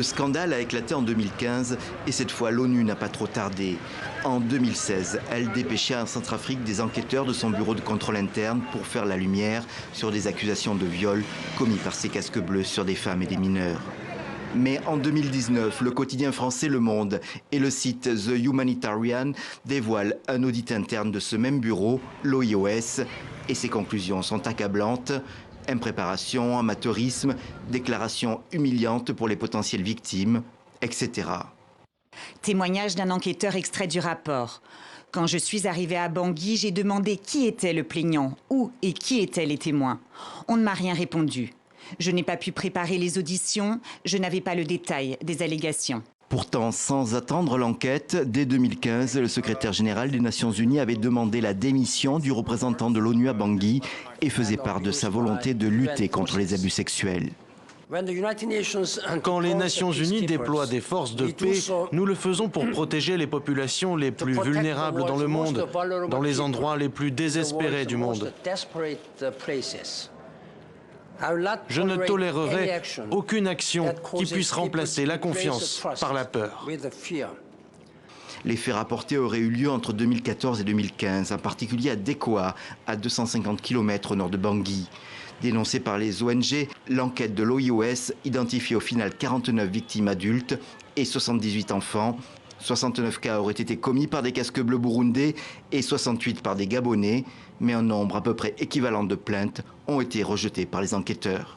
Le scandale a éclaté en 2015 et cette fois l'ONU n'a pas trop tardé. En 2016, elle dépêchait en Centrafrique des enquêteurs de son bureau de contrôle interne pour faire la lumière sur des accusations de viol commis par ces casques bleus sur des femmes et des mineurs. Mais en 2019, le quotidien français Le Monde et le site The Humanitarian dévoilent un audit interne de ce même bureau, l'OIOS, et ses conclusions sont accablantes. Impréparation, amateurisme, déclarations humiliantes pour les potentielles victimes, etc. Témoignage d'un enquêteur extrait du rapport. Quand je suis arrivée à Bangui, j'ai demandé qui était le plaignant, où et qui étaient les témoins. On ne m'a rien répondu. Je n'ai pas pu préparer les auditions, je n'avais pas le détail des allégations. Pourtant, sans attendre l'enquête, dès 2015, le secrétaire général des Nations Unies avait demandé la démission du représentant de l'ONU à Bangui et faisait part de sa volonté de lutter contre les abus sexuels. Quand les Nations Unies déploient des forces de paix, nous le faisons pour protéger les populations les plus vulnérables dans le monde, dans les endroits les plus désespérés du monde. Je ne tolérerai aucune action qui puisse remplacer la confiance par la peur. Les faits rapportés auraient eu lieu entre 2014 et 2015, en particulier à Dekoa, à 250 km au nord de Bangui. Dénoncée par les ONG, l'enquête de l'OIOS identifie au final 49 victimes adultes et 78 enfants. 69 cas auraient été commis par des casques bleus burundais et 68 par des Gabonais, mais un nombre à peu près équivalent de plaintes ont été rejetées par les enquêteurs.